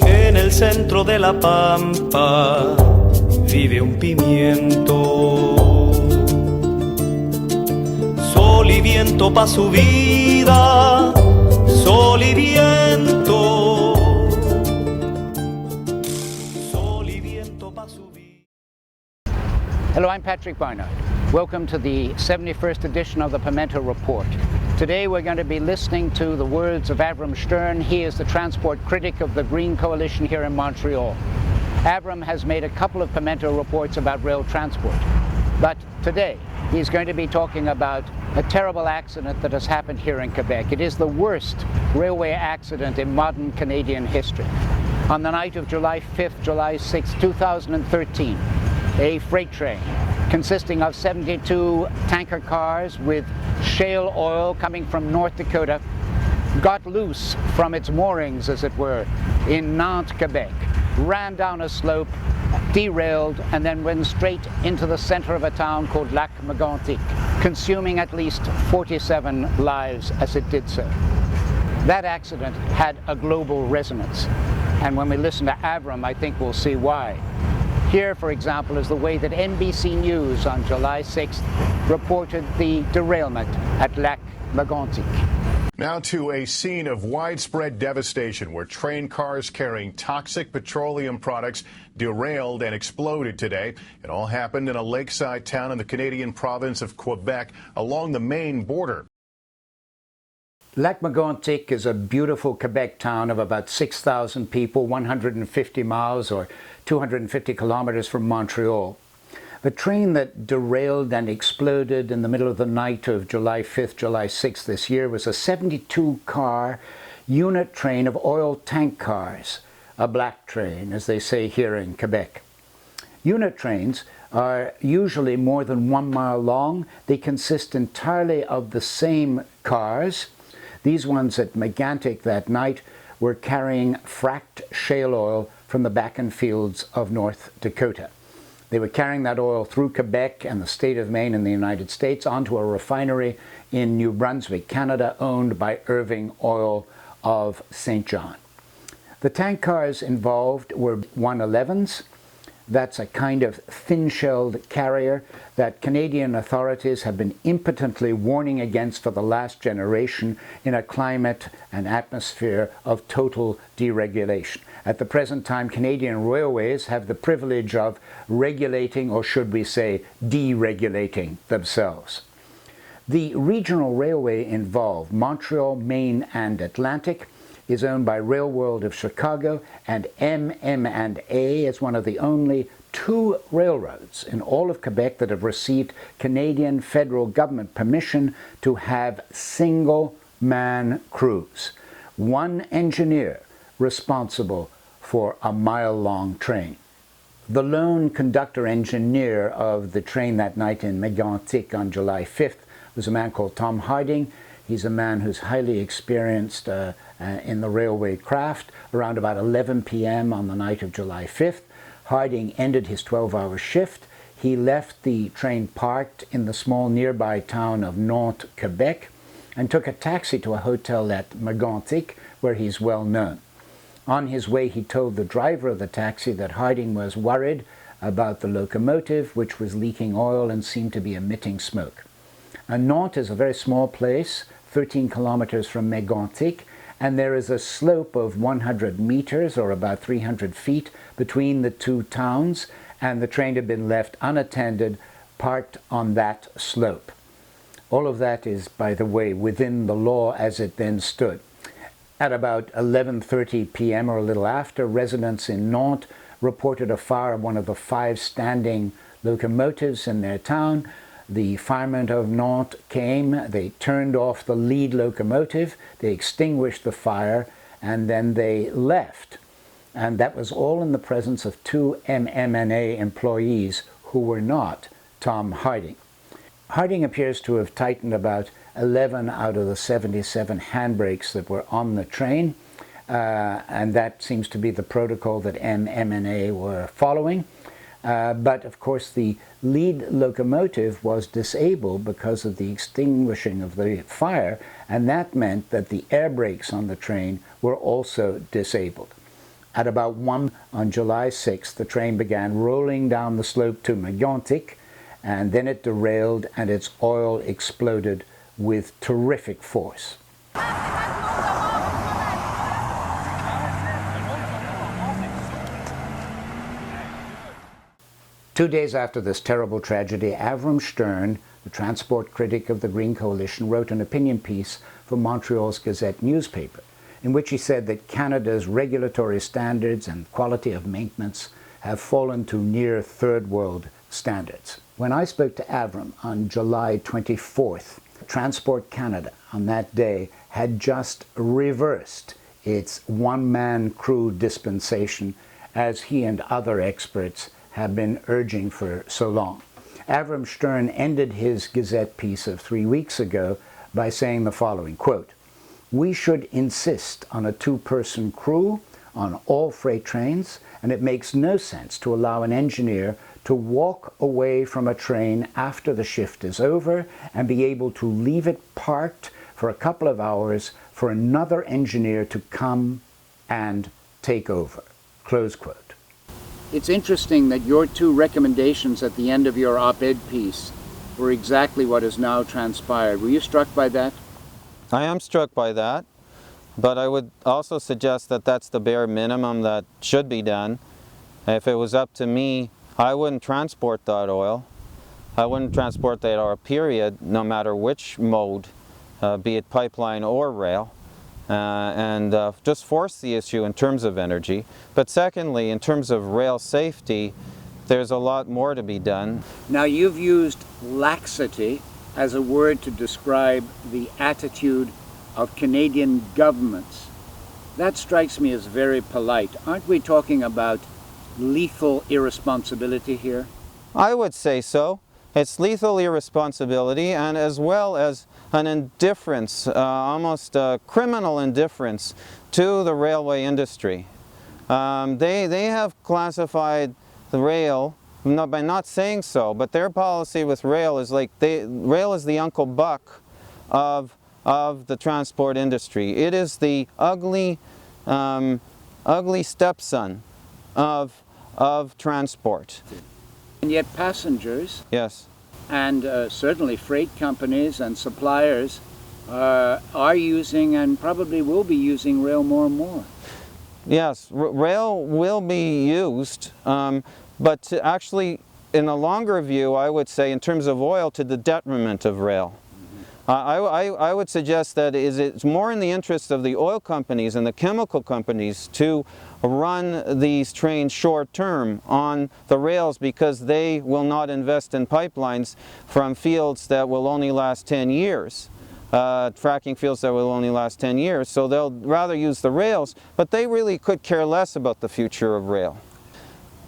En el centro de la pampa vive un pimiento. Sol y viento pa' su vida, sol y viento. Sol y viento pa' su vida. Hello, I'm Patrick Barnard. Welcome to the 71st edition of the Pimento Report. Today we're going to be listening to the words of Avrom Shtern. He is the transport critic of the Green Coalition here in Montreal. Avrom has made a couple of Pimento reports about rail transport, but today he's going to be talking about a terrible accident that has happened here in Quebec. It is the worst railway accident in modern Canadian history. On the night of July 5th, July 6th, 2013, a freight train consisting of 72 tanker cars with shale oil coming from North Dakota got loose from its moorings, as it were, in Nantes, Quebec, ran down a slope, derailed, and then went straight into the center of a town called Lac-Mégantic, consuming at least 47 lives as it did so. That accident had a global resonance, and when we listen to Avrom, I think we'll see why. Here, for example, is the way that NBC News on July 6th reported the derailment at Lac-Mégantic. Now to a scene of widespread devastation where train cars carrying toxic petroleum products derailed and exploded today. It all happened in a lakeside town in the Canadian province of Quebec along the Maine border. Lac-Mégantic is a beautiful Quebec town of about 6,000 people, 150 miles or 250 kilometers from Montreal. The train that derailed and exploded in the middle of the night of July 5th, July 6th this year was a 72-car unit train of oil tank cars, a black train, as they say here in Quebec. Unit trains are usually more than 1 mile long. They consist entirely of the same cars. These ones at Mégantic that night were carrying fracked shale oil from the Bakken fields of North Dakota. They were carrying that oil through Quebec and the state of Maine in the United States onto a refinery in New Brunswick, Canada, owned by Irving Oil of St. John. The tank cars involved were 111s. That's a kind of thin-shelled carrier that Canadian authorities have been impotently warning against for the last generation in a climate and atmosphere of total deregulation. At the present time, Canadian railways have the privilege of regulating, or should we say, deregulating themselves. The regional railway involved, Montreal, Maine, and Atlantic, is owned by Rail World of Chicago, and MM&A is one of the only 2 railroads in all of Quebec that have received Canadian federal government permission to have single-man crews. 1 engineer responsible for a mile-long train. The lone conductor engineer of the train that night in Mégantic on July 5th was a man called Tom Harding. He's a man who's highly experienced in the railway craft. Around about 11 p.m. on the night of July 5th, Harding ended his 12-hour shift. He left the train parked in the small nearby town of Nantes, Quebec, and took a taxi to a hotel at Mégantic, where he's well known. On his way, he told the driver of the taxi that Harding was worried about the locomotive, which was leaking oil and seemed to be emitting smoke. Nantes is a very small place, 13 kilometers from Mégantic, and there is a slope of 100 meters, or about 300 feet, between the 2 towns, and the train had been left unattended, parked on that slope. All of that is, by the way, within the law as it then stood. At about 11:30 p.m. or a little after, residents in Nantes reported a fire of one of the 5 standing locomotives in their town. The firemen of Nantes came, they turned off the lead locomotive, they extinguished the fire, and then they left. And that was all in the presence of 2 MM&A employees who were not Tom Harding. Harding appears to have tightened about 11 out of the 77 handbrakes that were on the train, and that seems to be the protocol that MM&A were following. But of course the lead locomotive was disabled because of the extinguishing of the fire, and that meant that the air brakes on the train were also disabled. At about 1 on July 6th, the train began rolling down the slope to Lac-Mégantic, and then it derailed and its oil exploded with terrific force. 2 days after this terrible tragedy, Avrom Shtern, the transport critic of the Green Coalition, wrote an opinion piece for Montreal's Gazette newspaper, in which he said that Canada's regulatory standards and quality of maintenance have fallen to near third world standards. When I spoke to Avrom on July 24th, Transport Canada on that day had just reversed its one-man crew dispensation, as he and other experts have been urging for so long. Avrom Shtern ended his Gazette piece of 3 weeks ago by saying the following, quote, "We should insist on a two-person crew on all freight trains, and it makes no sense to allow an engineer to walk away from a train after the shift is over and be able to leave it parked for a couple of hours for another engineer to come and take over." Close quote. It's interesting that your two recommendations at the end of your op-ed piece were exactly what has now transpired. Were you struck by that? I am struck by that, but I would also suggest that that's the bare minimum that should be done. If it was up to me, I wouldn't transport that oil. I wouldn't transport that oil, period, no matter which mode, be it pipeline or rail. And just force the issue in terms of energy. But secondly, in terms of rail safety, there's a lot more to be done. Now, you've used laxity as a word to describe the attitude of Canadian governments. That strikes me as very polite. Aren't we talking about lethal irresponsibility here? I would say so. It's lethal irresponsibility, and as well as an indifference, almost a criminal indifference to the railway industry. They have classified the rail, by not saying so, but their policy with rail is like, rail is the Uncle Buck of the transport industry. It is the ugly stepson of transport. And yet passengers, yes, and certainly freight companies and suppliers are using and probably will be using rail more and more. Yes, rail will be used, but actually in a longer view, I would say in terms of oil, to the detriment of rail. I would suggest that it's more in the interest of the oil companies and the chemical companies to run these trains short term on the rails, because they will not invest in pipelines from fields that will only last 10 years. Fracking fields that will only last 10 years, so they'll rather use the rails, but they really could care less about the future of rail.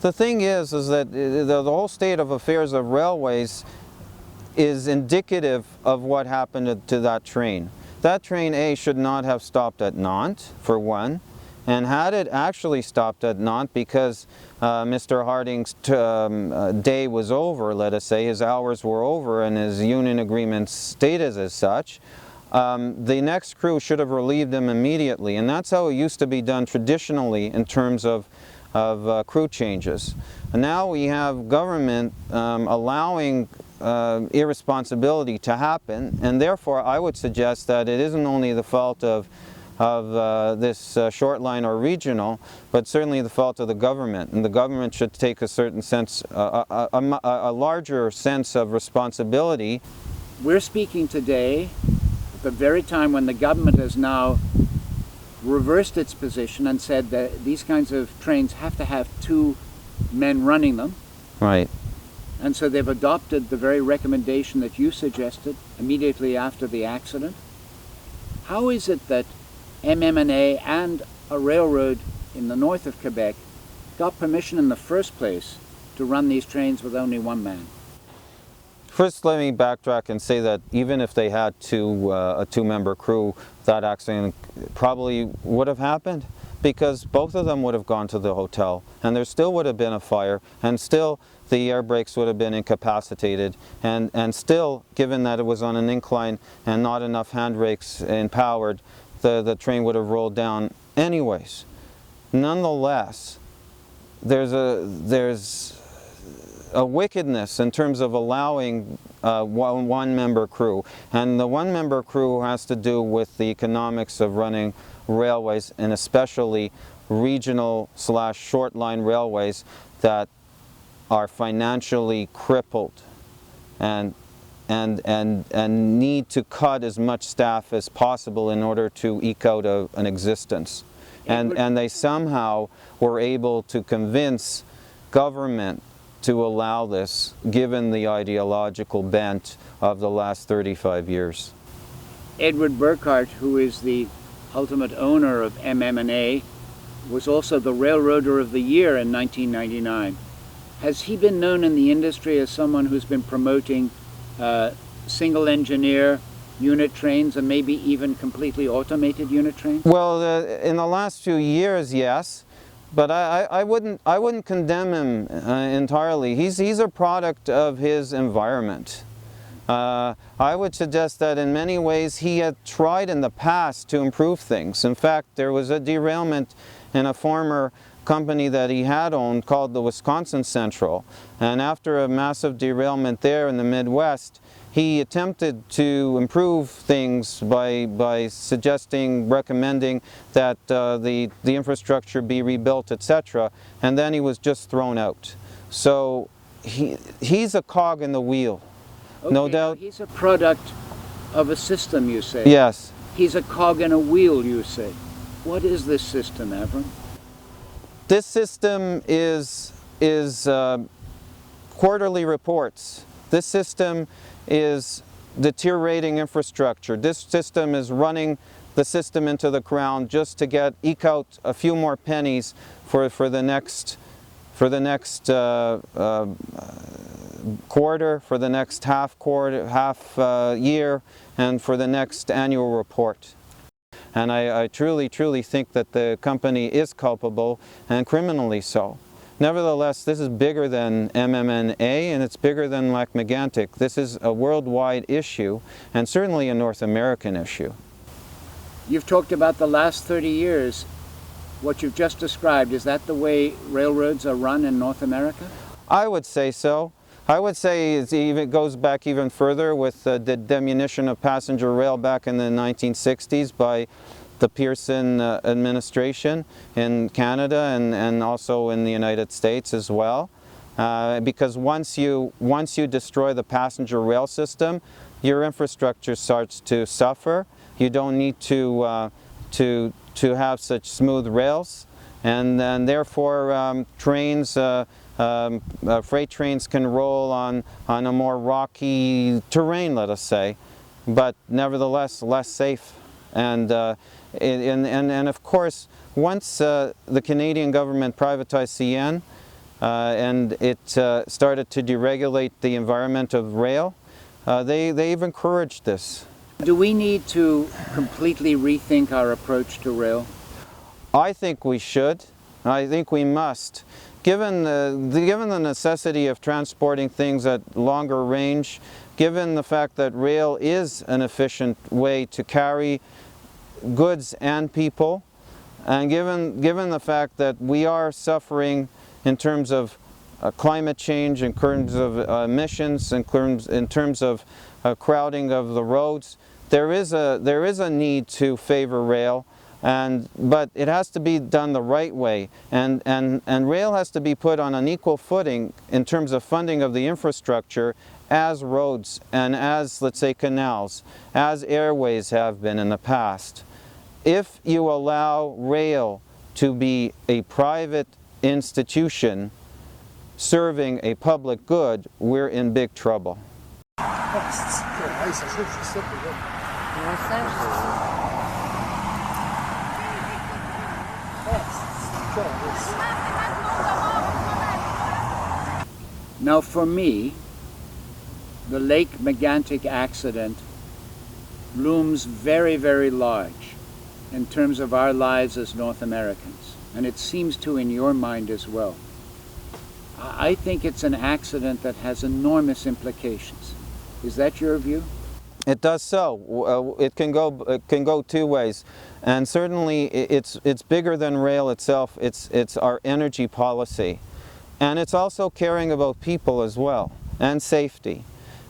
The thing is that the whole state of affairs of railways is indicative of what happened to that train. That train, A, should not have stopped at Nantes, for one, and had it actually stopped at Nantes because Mr. Harding's day was over, let us say, his hours were over and his union agreement stated as such, the next crew should have relieved him immediately, and that's how it used to be done traditionally in terms of crew changes. And now we have government allowing irresponsibility to happen, and therefore I would suggest that it isn't only the fault of this short line or regional, but certainly the fault of the government, and the government should take a certain sense, a larger sense of responsibility. We're speaking today at the very time when the government has now reversed its position and said that these kinds of trains have to have two men running them. Right. And so they've adopted the very recommendation that you suggested immediately after the accident. How is it that MMA and a railroad in the north of Quebec got permission in the first place to run these trains with only one man? First, let me backtrack and say that even if they had a two-member crew, that accident probably would have happened. because both of them would have gone to the hotel, and there still would have been a fire, and still the air brakes would have been incapacitated, and still, given that it was on an incline and not enough handbrakes empowered, the train would have rolled down anyways. Nonetheless, there's a wickedness in terms of allowing one-member crew, and the one-member crew has to do with the economics of running railways, and especially regional / short line railways that are financially crippled and need to cut as much staff as possible in order to eke out an existence. And they somehow were able to convince government to allow this, given the ideological bent of the last 35 years. Edward Burkhardt, who is the ultimate owner of MM&A, was also the Railroader of the Year in 1999. Has he been known in the industry as someone who's been promoting single engineer unit trains and maybe even completely automated unit trains? Well, in the last few years, yes, but I wouldn't condemn him entirely. He's a product of his environment. I would suggest that in many ways he had tried in the past to improve things. In fact, there was a derailment in a former company that he had owned called the Wisconsin Central, and after a massive derailment there in the Midwest, he attempted to improve things by recommending that the infrastructure be rebuilt, etc., and then he was just thrown out. So he's a cog in the wheel. Okay, no doubt. He's a product of a system, you say? Yes. He's a cog in a wheel, you say. What is this system, Avrom? This system is quarterly reports. This system is deteriorating infrastructure. This system is running the system into the ground just to eke out a few more pennies for the next quarter, for the next half year, and for the next annual report. And I truly think that the company is culpable, and criminally so. Nevertheless, this is bigger than MM&A, and it's bigger than Lac-Mégantic. This is a worldwide issue, and certainly a North American issue. You've talked about the last 30 years. What you've just described, is that the way railroads are run in North America? I would say so. I would say it goes back even further with the diminution of passenger rail back in the 1960s by the Pearson administration in Canada and also in the United States as well. Because once you destroy the passenger rail system, your infrastructure starts to suffer. You don't need to have such smooth rails, and then therefore freight trains can roll on a more rocky terrain, let us say, but nevertheless less safe. And of course, once the Canadian government privatized CN and it started to deregulate the environment of rail, they've encouraged this. Do we need to completely rethink our approach to rail? I think we should. I think we must. Given the necessity of transporting things at longer range, given the fact that rail is an efficient way to carry goods and people, and given the fact that we are suffering in terms of climate change, in terms of emissions, in terms of crowding of the roads, there is a need to favor rail. But it has to be done the right way, and rail has to be put on an equal footing in terms of funding of the infrastructure as roads and as, let's say, canals, as airways have been in the past. If you allow rail to be a private institution serving a public good, we're in big trouble. Now for me, the Lac-Mégantic accident looms very, very large. in terms of our lives as North Americans, and it seems to in your mind as well. I think it's an accident that has enormous implications. Is that your view? It does so. It can go two ways, and certainly it's bigger than rail itself. It's our energy policy, and it's also caring about people as well and safety.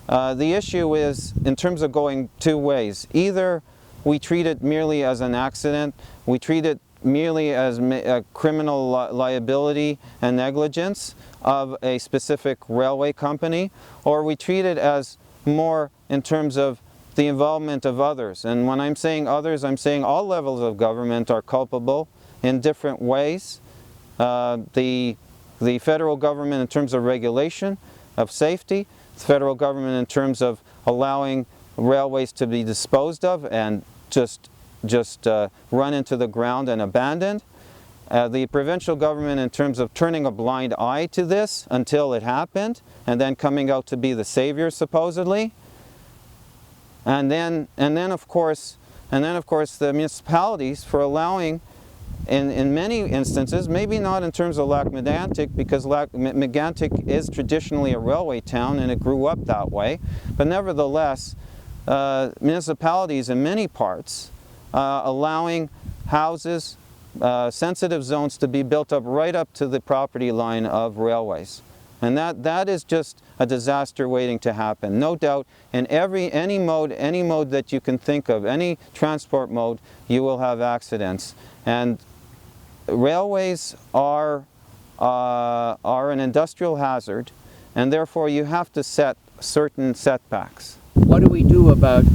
The issue is in terms of going two ways. Either we treat it merely as an accident, we treat it merely as a criminal liability and negligence of a specific railway company, or we treat it as more in terms of the involvement of others. And when I'm saying others, I'm saying all levels of government are culpable in different ways. The federal government in terms of regulation of safety, the federal government in terms of allowing railways to be disposed of and just run into the ground and abandoned. The provincial government in terms of turning a blind eye to this until it happened and then coming out to be the savior supposedly. And then of course the municipalities for allowing in many instances, maybe not in terms of Lac-Mégantic, because Lac-Mégantic is traditionally a railway town and it grew up that way, but nevertheless municipalities in many parts allowing houses, sensitive zones to be built up right up to the property line of railways. And that is just a disaster waiting to happen. No doubt, in any mode that you can think of, any transport mode, you will have accidents. And railways are an industrial hazard, and therefore you have to set certain setbacks. What do we do about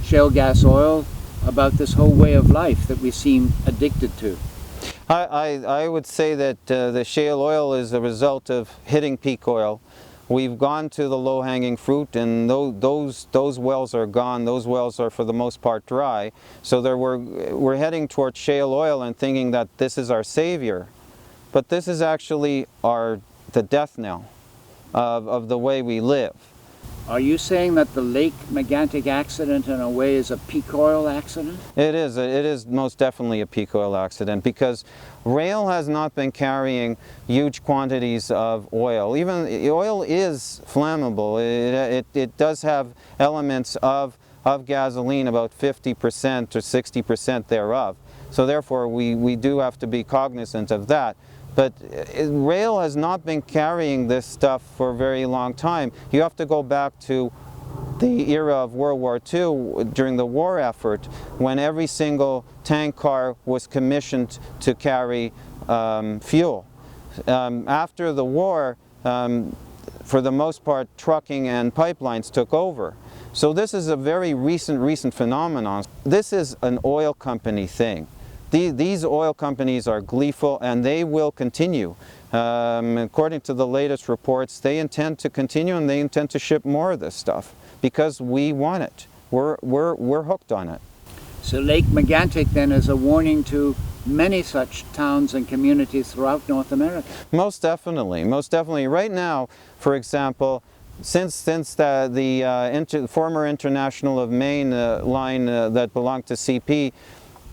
shale gas oil, about this whole way of life that we seem addicted to? I would say that the shale oil is a result of hitting peak oil. We've gone to the low-hanging fruit, and those wells are gone. Those wells are for the most part dry. So we're heading towards shale oil and thinking that this is our savior. But this is actually the death knell of the way we live. Are you saying that the Lac-Mégantic accident in a way is a peak oil accident? It is most definitely a peak oil accident, because rail has not been carrying huge quantities of oil. Even oil is flammable. It does have elements of gasoline, about 50% or 60% thereof. So therefore we do have to be cognizant of that. But rail has not been carrying this stuff for a very long time. You have to go back to the era of World War II, during the war effort, when every single tank car was commissioned to carry fuel. After the war, for the most part, trucking and pipelines took over. So this is a very recent phenomenon. This is an oil company thing. These oil companies are gleeful, and they will continue. According to the latest reports, they intend to continue, and they intend to ship more of this stuff because we want it. We're hooked on it. So Lac-Mégantic then is a warning to many such towns and communities throughout North America. Most definitely, most definitely. Right now, for example, since the former International of Maine line that belonged to CP,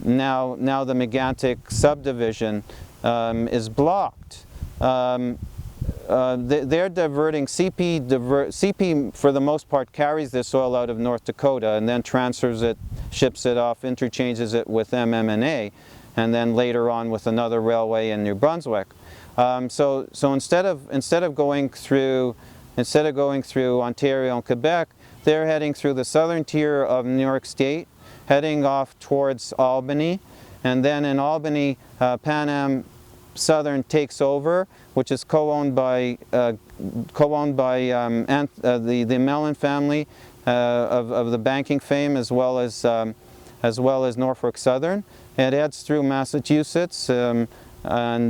now the Mégantic subdivision is blocked. They're diverting, CP for the most part carries this oil out of North Dakota and then transfers it, ships it off, interchanges it with MM&A, and then later on with another railway in New Brunswick. So instead of going through Ontario and Quebec, they're heading through the southern tier of New York State, heading off towards Albany, and then in Albany, Pan Am Southern takes over, which is co-owned by the Mellon family of the banking fame, as well as Norfolk Southern. It heads through Massachusetts and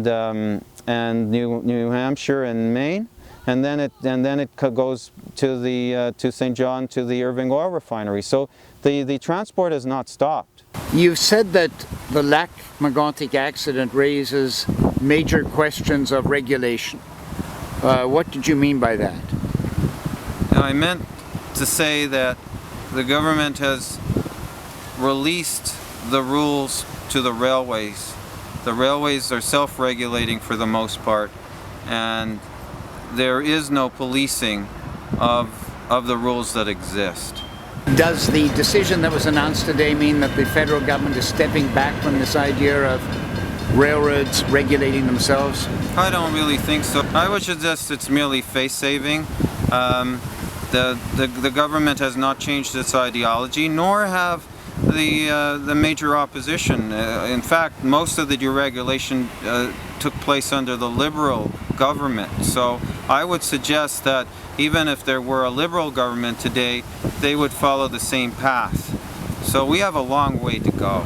New Hampshire and Maine, and then it goes to St. John, to the Irving Oil Refinery. So the transport has not stopped. You've said that the Lac-Mégantic accident raises major questions of regulation. What did you mean by that? I meant to say that the government has released the rules to the railways. The railways are self-regulating for the most part, and there is no policing of the rules that exist. Does the decision that was announced today mean that the federal government is stepping back from this idea of railroads regulating themselves? I don't really think so. I would suggest it's merely face-saving. The government has not changed its ideology, nor have the major opposition. In fact, most of the deregulation took place under the Liberal government. So I would suggest that even if there were a Liberal government today, they would follow the same path. So we have a long way to go.